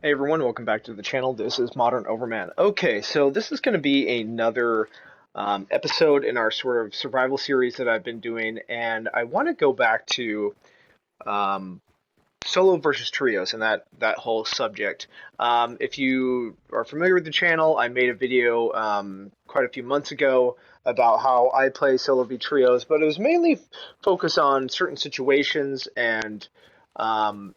Hey everyone, welcome back to the channel. This is Modern Overman. Okay, so this is going to be another episode in our sort of survival series that I've been doing, and I want to go back to um, solo versus trios and that whole subject. If you are familiar with the channel, I made a video quite a few months ago about how I play solo v trios, but it was mainly focused on certain situations and um,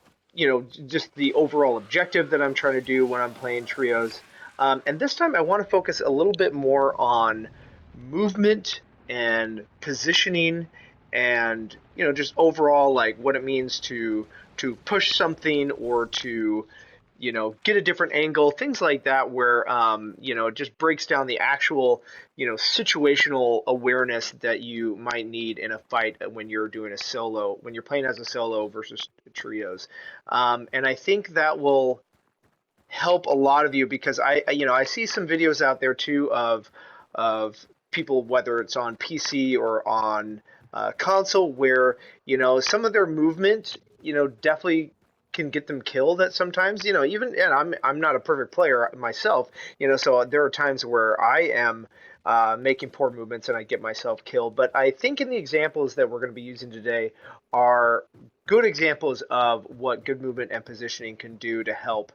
just the overall objective that I'm trying to do when I'm playing trios. And this time I want to focus a little bit more on movement and positioning and just overall like what it means to push something or to get a different angle, things like that, where it just breaks down the actual situational awareness that you might need in a fight when you're doing a solo, when you're playing as a solo versus trios. And I think that will help a lot of you because I see some videos out there too of people, whether it's on PC or on console, where some of their movement definitely can get them killed at sometimes. Even, and I'm not a perfect player myself, so there are times where I am making poor movements and I get myself killed. But I think in the examples that we're going to be using today are good examples of what good movement and positioning can do to help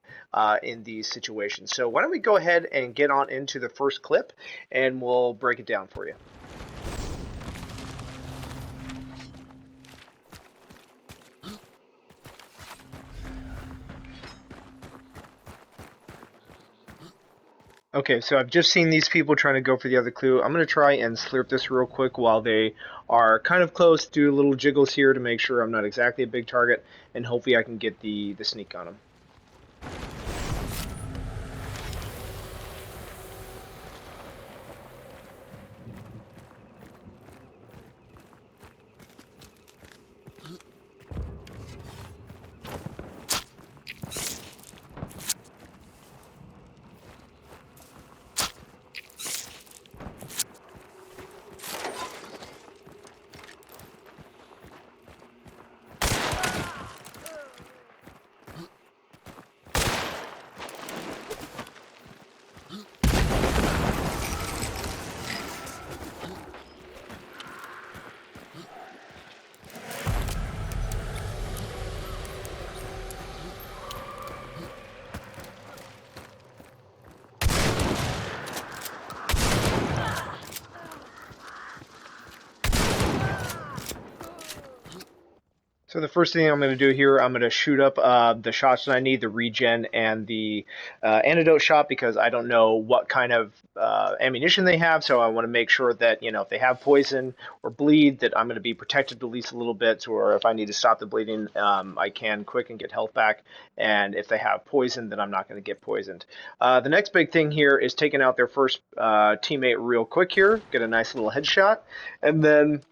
in these situations. So why don't we go ahead and get on into the first clip and we'll break it down for you. Okay, so I've just seen these people trying to go for the other clue. I'm going to try and slurp this real quick while they are kind of close. Do little jiggles here to make sure I'm not exactly a big target, and hopefully I can get the sneak on them. So the first thing I'm going to do here, I'm going to shoot up the shots that I need, the regen and the antidote shot, because I don't know what kind of ammunition they have. So I want to make sure that, if they have poison or bleed, that I'm going to be protected at least a little bit, or if I need to stop the bleeding, I can quick and get health back. And if they have poison, then I'm not going to get poisoned. The next big thing here is taking out their first teammate real quick here, get a nice little headshot, and then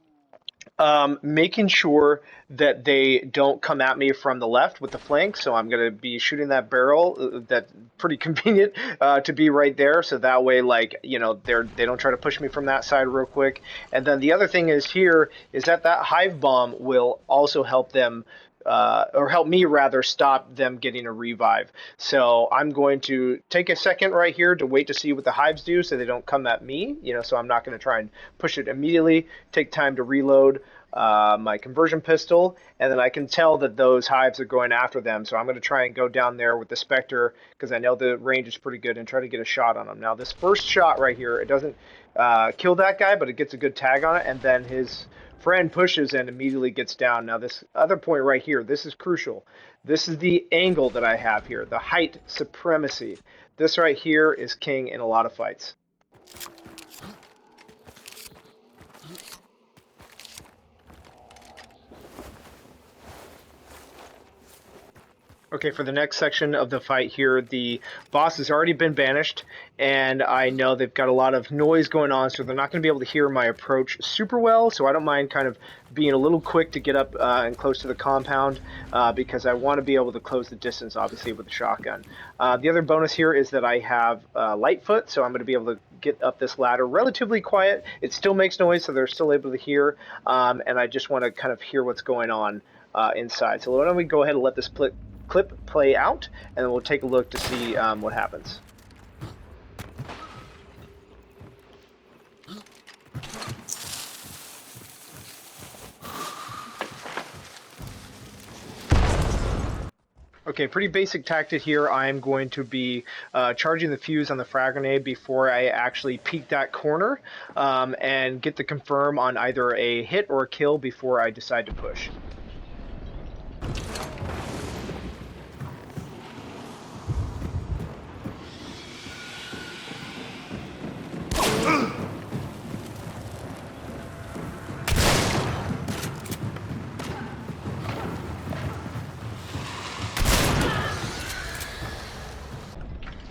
making sure that they don't come at me from the left with the flank. So I'm going to be shooting that barrel. That's pretty convenient to be right there. So that way, like, they don't try to push me from that side real quick. And then the other thing is here is that hive bomb will also help them or help me rather stop them getting a revive. So I'm going to take a second right here to wait to see what the hives do so they don't come at me, so I'm not going to try and push it immediately. Take time to reload my conversion pistol, and then I can tell that those hives are going after them. So I'm going to try and go down there with the Spectre because I know the range is pretty good and try to get a shot on them. Now this first shot right here, it doesn't kill that guy, but it gets a good tag on it, and then his friend pushes and immediately gets down. Now this other point right here, this is crucial. This is the angle that I have here, the height supremacy. This right here is king in a lot of fights. Okay, for the next section of the fight here, the boss has already been banished, and I know they've got a lot of noise going on, so they're not going to be able to hear my approach super well, so I don't mind kind of being a little quick to get up and close to the compound, because I want to be able to close the distance, obviously, with the shotgun. The other bonus here is that I have Lightfoot, so I'm going to be able to get up this ladder relatively quiet. It still makes noise, so they're still able to hear, and I just want to kind of hear what's going on inside. So why don't we go ahead and let this clip play out, and then we'll take a look to see what happens. Okay, pretty basic tactic here. I'm going to be charging the fuse on the frag grenade before I actually peek that corner and get the confirm on either a hit or a kill before I decide to push.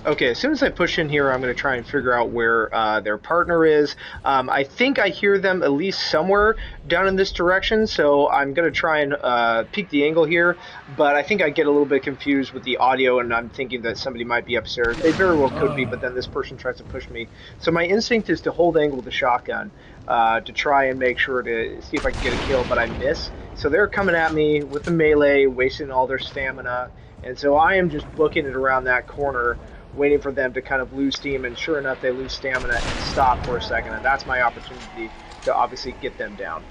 Okay, as soon as I push in here, I'm going to try and figure out where their partner is. I think I hear them at least somewhere down in this direction, so I'm going to try and peek the angle here, but I think I get a little bit confused with the audio, and I'm thinking that somebody might be upstairs. They very well could be, but then this person tries to push me. So my instinct is to hold angle with the shotgun to try and make sure to see if I can get a kill, but I miss. So they're coming at me with the melee, wasting all their stamina, and so I am just booking it around that corner, waiting for them to kind of lose steam, and sure enough, they lose stamina and stop for a second, and that's my opportunity to obviously get them down.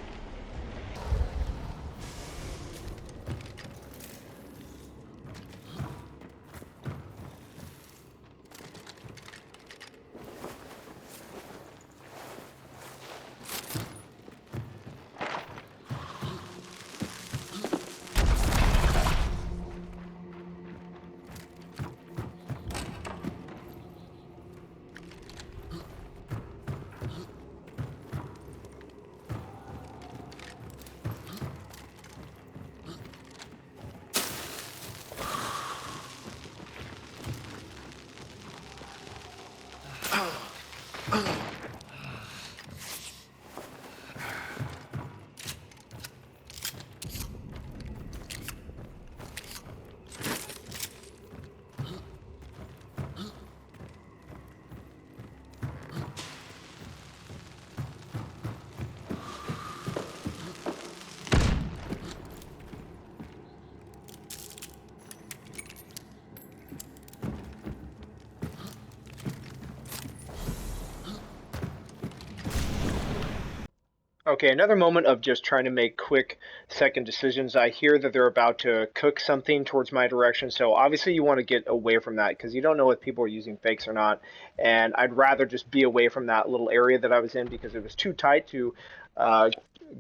Okay, another moment of just trying to make quick second decisions. I hear that they're about to cook something towards my direction, so obviously you want to get away from that because you don't know if people are using fakes or not. And I'd rather just be away from that little area that I was in because it was too tight to uh,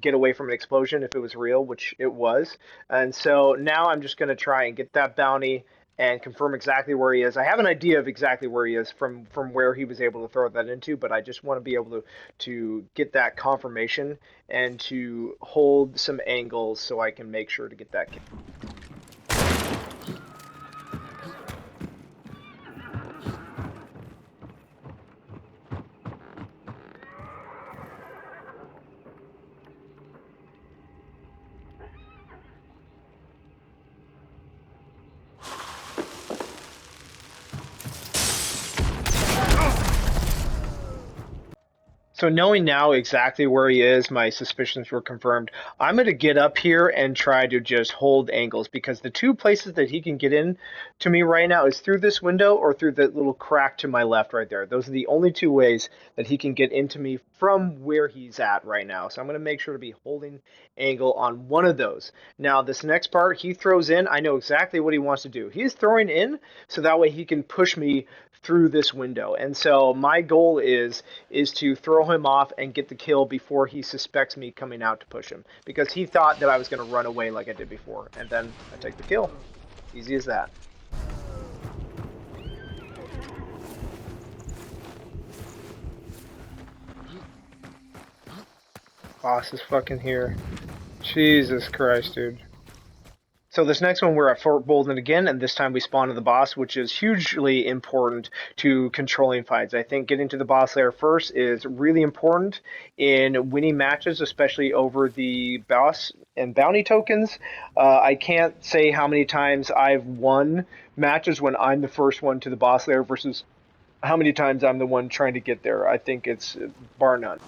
get away from an explosion if it was real, which it was. And so now I'm just going to try and get that bounty and confirm exactly where he is. I have an idea of exactly where he is from where he was able to throw that into, but I just want to be able to get that confirmation and to hold some angles so I can make sure to get that kill. So knowing now exactly where he is, my suspicions were confirmed. I'm going to get up here and try to just hold angles because the two places that he can get in to me right now is through this window or through the little crack to my left right there. Those are the only two ways that he can get into me from where he's at right now. So I'm going to make sure to be holding angle on one of those. Now this next part, he throws in. I know exactly what he wants to do. He's throwing in so that way he can push me through this window. And so my goal is to throw him off and get the kill before he suspects me coming out to push him, because he thought that I was going to run away like I did before, and then I take the kill. Easy as that. Boss is fucking here. Jesus Christ, dude. So this next one, we're at Fort Bolden again, and this time we spawn to the boss, which is hugely important to controlling fights. I think getting to the boss lair first is really important in winning matches, especially over the boss and bounty tokens. I can't say how many times I've won matches when I'm the first one to the boss lair versus how many times I'm the one trying to get there. I think it's bar none.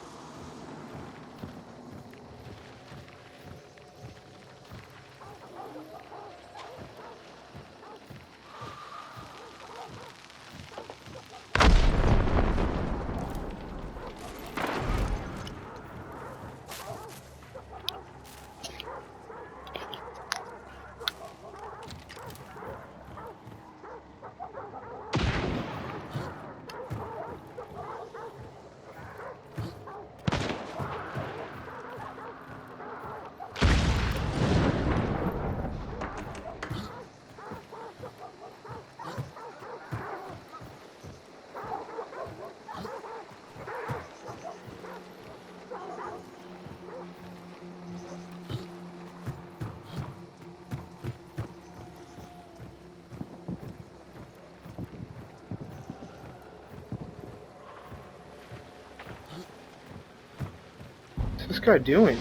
What's this guy doing?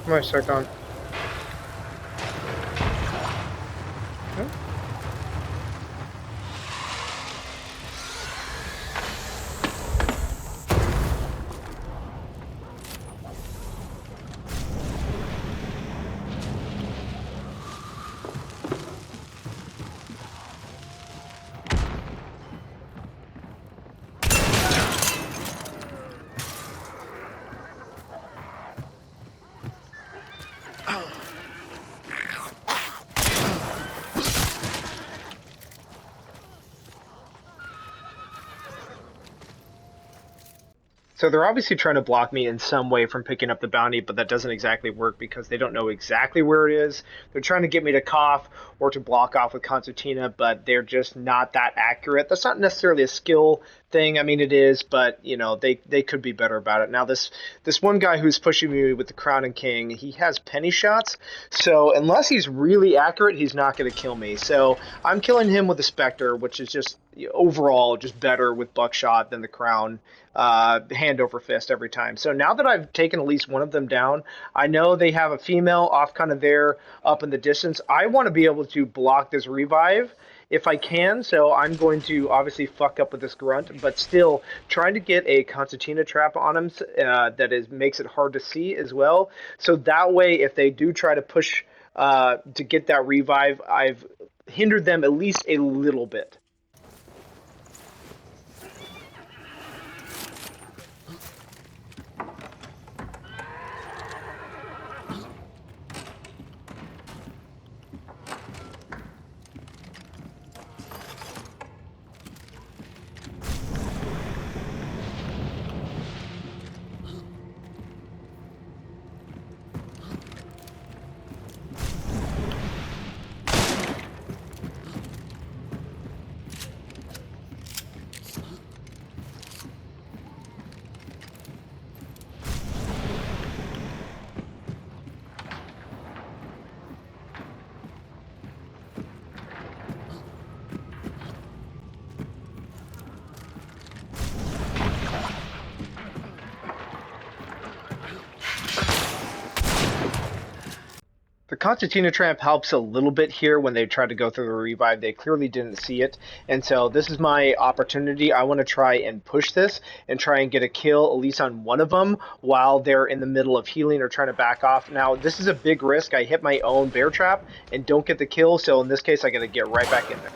What am I stuck on? Huh? So they're obviously trying to block me in some way from picking up the bounty, but that doesn't exactly work because they don't know exactly where it is. They're trying to get me to cough or to block off with concertina, but they're just not that accurate. That's not necessarily a skill thing. I mean, it is, but you know, they could be better about it. Now, this one guy who's pushing me with the Crown and King, he has penny shots, so unless he's really accurate, he's not going to kill me. So I'm killing him with the Spectre, which is just overall just better with buckshot than the Crown. Hand over fist every time. So now that I've taken at least one of them down, I know they have a female off kind of there up in the distance. I want to be able to block this revive if I can, so I'm going to obviously fuck up with this grunt, but still trying to get a concertina trap on him makes it hard to see as well. So that way, if they do try to push to get that revive, I've hindered them at least a little bit. The Concertina Tramp helps a little bit here when they tried to go through the revive. They clearly didn't see it. And so this is my opportunity. I want to try and push this and try and get a kill, at least on one of them, while they're in the middle of healing or trying to back off. Now, this is a big risk. I hit my own bear trap and don't get the kill. So in this case, I got to get right back in there.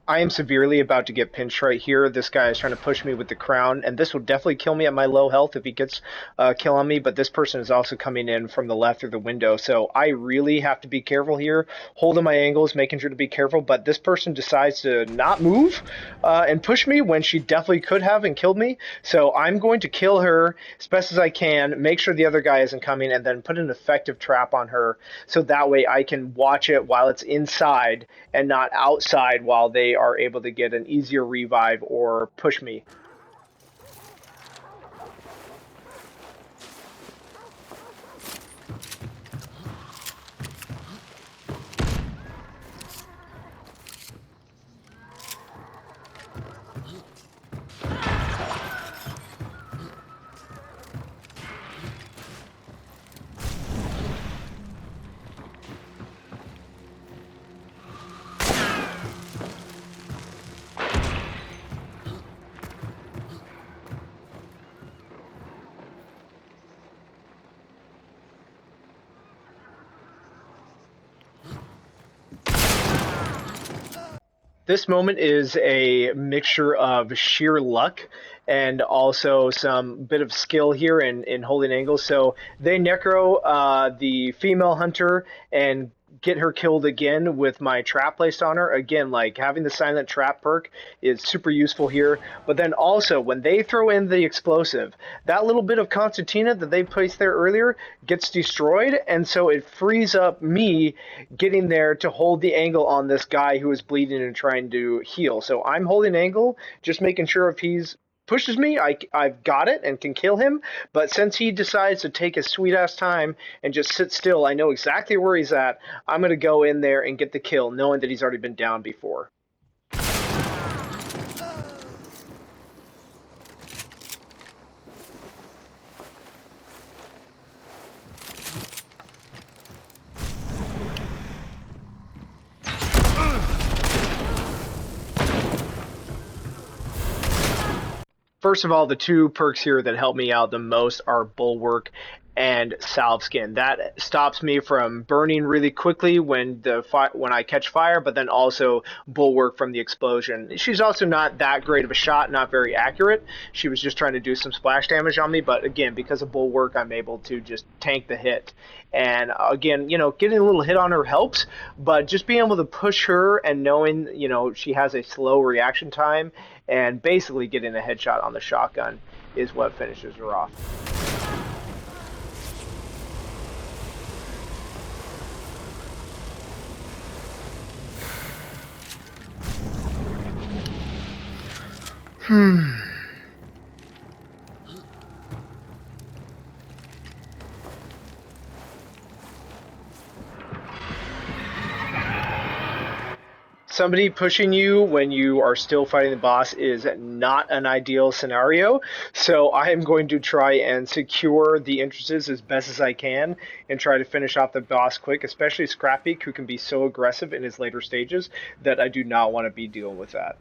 I am severely about to get pinched right here. This guy is trying to push me with the crown, and this will definitely kill me at my low health if he gets a kill on me, but this person is also coming in from the left through the window, so I really have to be careful here, holding my angles, making sure to be careful, but this person decides to not move and push me when she definitely could have and killed me, so I'm going to kill her as best as I can, make sure the other guy isn't coming, and then put an effective trap on her, so that way I can watch it while it's inside and not outside while they are able to get an easier revive or push me. This moment is a mixture of sheer luck and also some bit of skill here in holding angles. So they necro the female hunter and get her killed again with my trap placed on her. Again, like having the silent trap perk is super useful here. But then also when they throw in the explosive, that little bit of Constantina that they placed there earlier gets destroyed, and so it frees up me getting there to hold the angle on this guy who is bleeding and trying to heal. So I'm holding angle, just making sure if he's pushes me, I've got it and can kill him. But since he decides to take his sweet ass time and just sit still, I know exactly where he's at. I'm going to go in there and get the kill, knowing that he's already been down before. First of all, the two perks here that help me out the most are Bulwark and Salve Skin. That stops me from burning really quickly when when I catch fire, but then also Bulwark from the explosion. She's also not that great of a shot, not very accurate. She was just trying to do some splash damage on me, but again, because of Bulwark, I'm able to just tank the hit. And again, getting a little hit on her helps, but just being able to push her and knowing, she has a slow reaction time and basically getting a headshot on the shotgun is what finishes her off. Somebody pushing you when you are still fighting the boss is not an ideal scenario. So I am going to try and secure the entrances as best as I can and try to finish off the boss quick, especially Scrapbeak, who can be so aggressive in his later stages that I do not want to be dealing with that.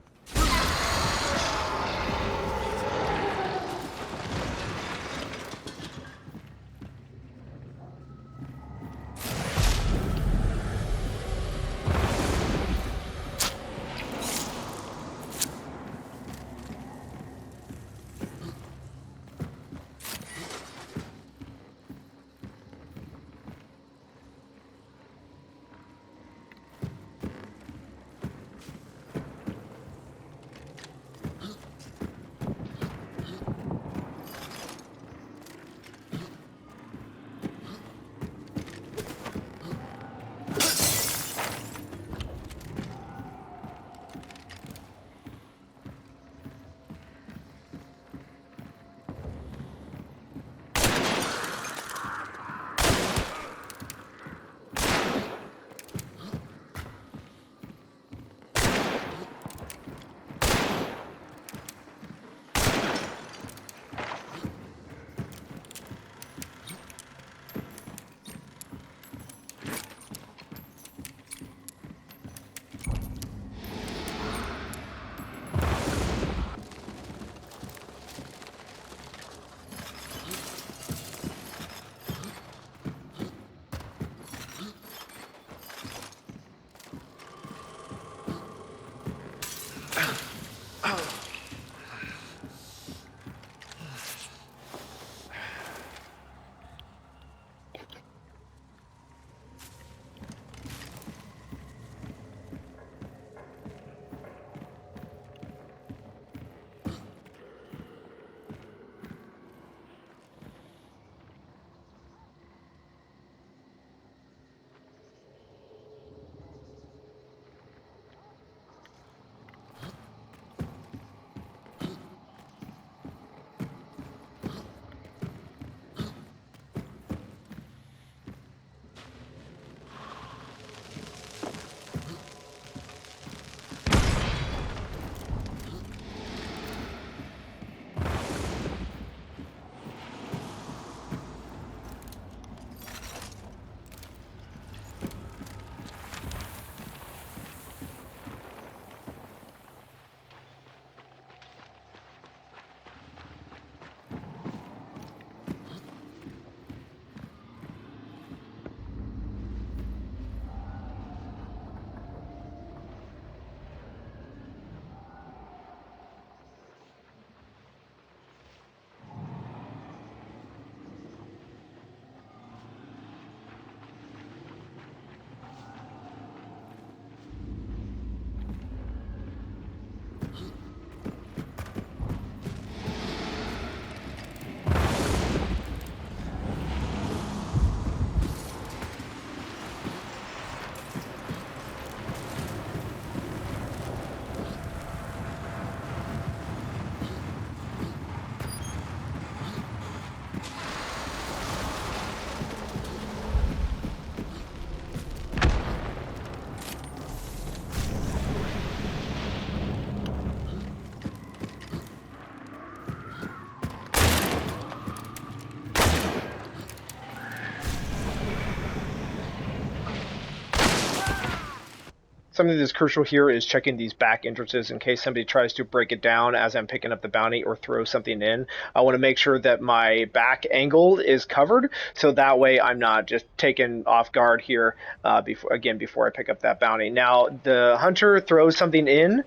something that's crucial here is checking these back entrances in case somebody tries to break it down as I'm picking up the bounty or throw something in. I want to make sure that my back angle is covered, so that way I'm not just taken off guard here before I pick up that bounty. Now, the hunter throws something in,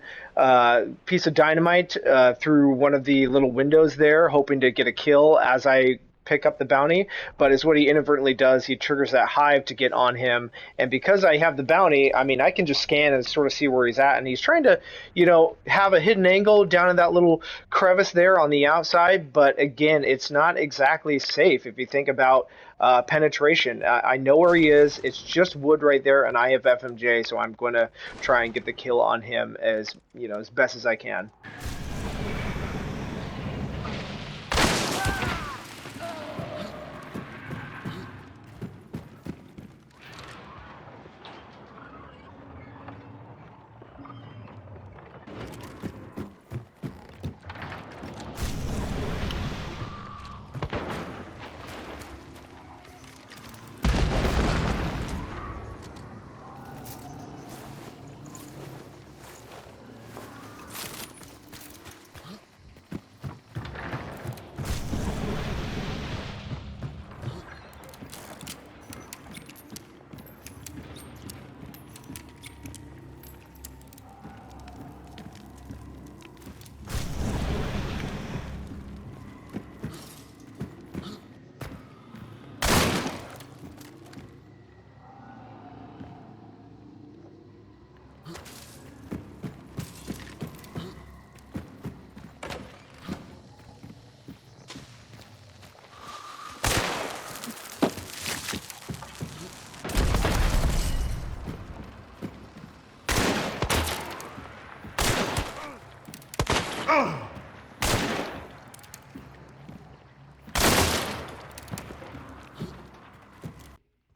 piece of dynamite through one of the little windows there, hoping to get a kill as I pick up the bounty, but is what he inadvertently does. He triggers that hive to get on him, and because I have the bounty, I mean, I can just scan and sort of see where he's at, and he's trying to, have a hidden angle down in that little crevice there on the outside, but again, it's not exactly safe if you think about penetration. I know where he is. It's just wood right there, and I have FMJ, so I'm going to try and get the kill on him as best as I can.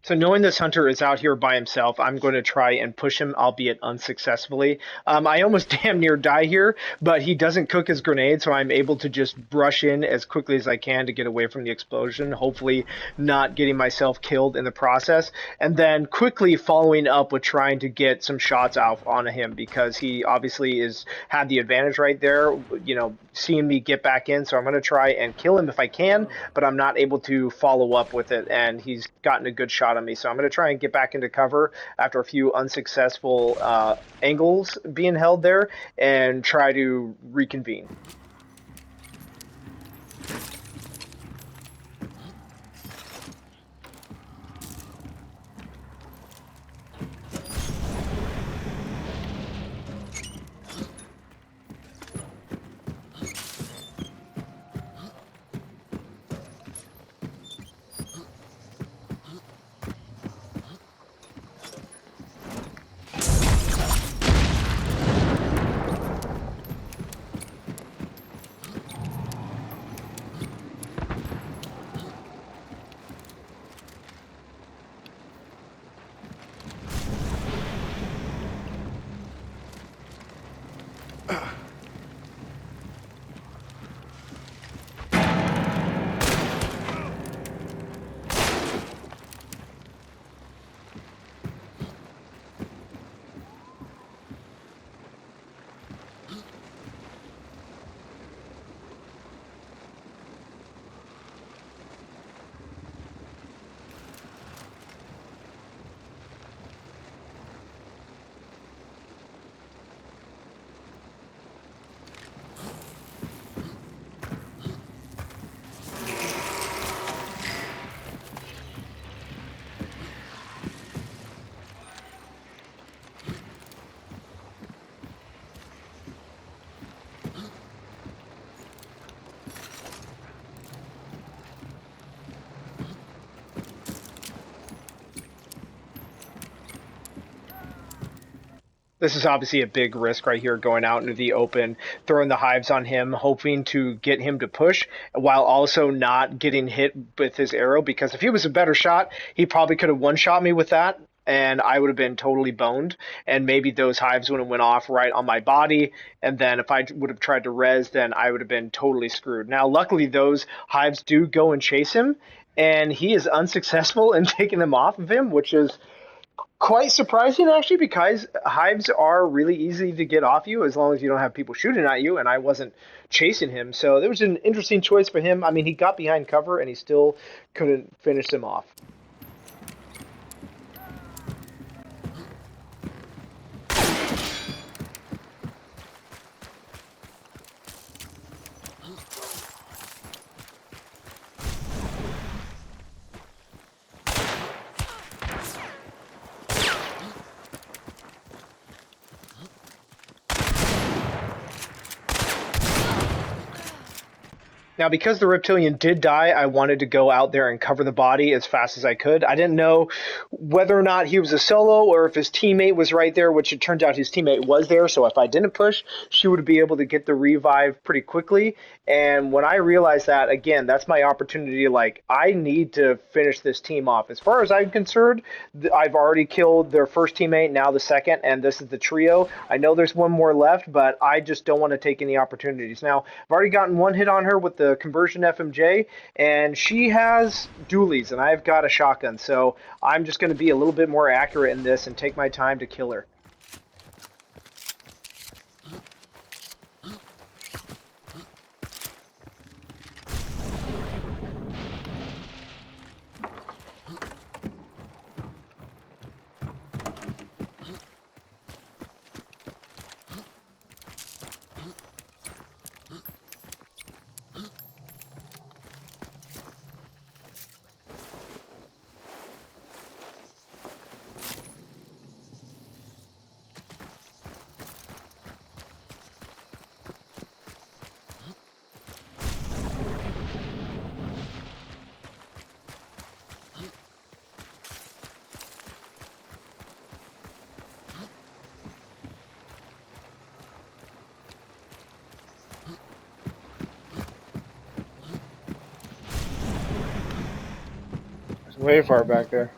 So knowing this hunter is out here by himself, I'm going to try and push him, albeit unsuccessfully. I almost damn near die here, but he doesn't cook his grenade, so I'm able to just brush in as quickly as I can to get away from the explosion, hopefully not getting myself killed in the process, and then quickly following up with trying to get some shots out on him because he obviously had the advantage right there, seeing me get back in, so I'm going to try and kill him if I can, but I'm not able to follow up with it, and he's gotten a good shot on me, so I'm going to try and get back into cover after a few unsuccessful angles being held there and try to reconvene. This is obviously a big risk right here, going out into the open, throwing the hives on him, hoping to get him to push while also not getting hit with his arrow, because if he was a better shot, he probably could have one-shot me with that, and I would have been totally boned, and maybe those hives would have went off right on my body, and then if I would have tried to res, then I would have been totally screwed. Now, luckily, those hives do go and chase him, and he is unsuccessful in taking them off of him, which is Quite surprising, actually, because hives are really easy to get off you as long as you don't have people shooting at you, and I wasn't chasing him. So there was an interesting choice for him. I mean, he got behind cover and he still couldn't finish him off. Now, because the reptilian did die, I wanted to go out there and cover the body as fast as I could. I didn't know whether or not he was a solo or if his teammate was right there, which it turns out his teammate was there. So if I didn't push, she would be able to get the revive pretty quickly. And when I realized that, again, that's my opportunity. Like, I need to finish this team off. As far as I'm concerned, I've already killed their first teammate, now the second, and this is the trio. I know there's one more left, but I just don't want to take any opportunities. Now, I've already gotten one hit on her with the conversion FMJ, and she has dualies, and I've got a shotgun, so I'm just going to be a little bit more accurate in this and take my time to kill her. It's way far back there.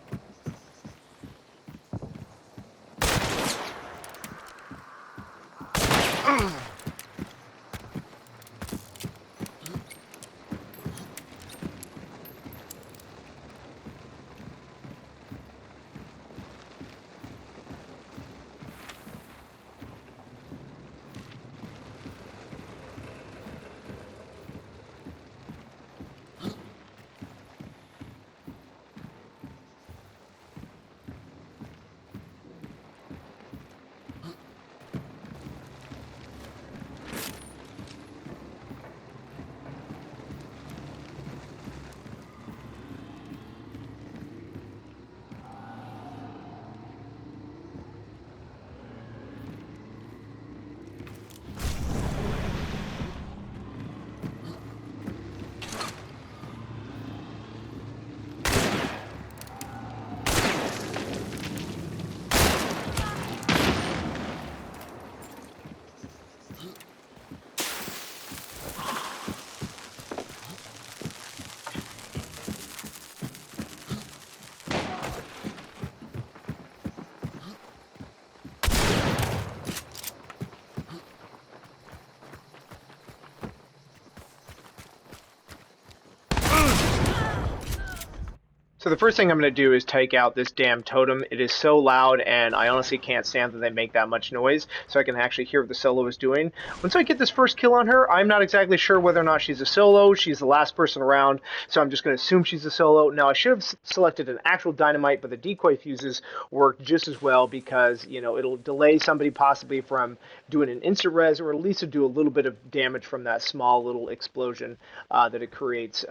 So the first thing I'm going to do is take out this damn totem. It is so loud, and I honestly can't stand that they make that much noise, so I can actually hear what the solo is doing. Once I get this first kill on her, I'm not exactly sure whether or not she's a solo. She's the last person around, so I'm just going to assume she's a solo. Now, I should have selected an actual dynamite, but the decoy fuses work just as well because, you know, it'll delay somebody possibly from doing an instant res, or at least to do a little bit of damage from that small little explosion that it creates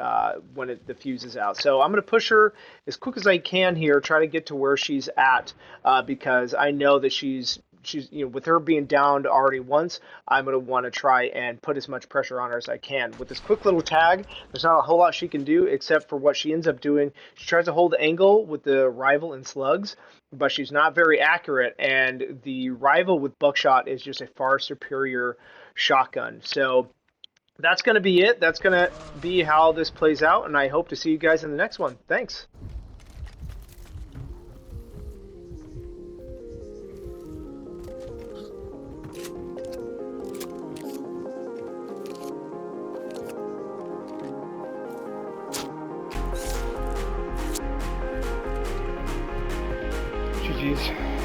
when it diffuses out. So I'm going to push her as quick as I can here, try to get to where she's at, because I know that she's you know, with her being downed already once, I'm going to want to try and put as much pressure on her as I can. With this quick little tag, there's not a whole lot she can do except for what she ends up doing. She tries to hold the angle with the rival and slugs, but she's not very accurate, and the rival with buckshot is just a far superior shotgun. So that's going to be it. That's going to be how this plays out, and I hope to see you guys in the next one. Thanks. GG. geez.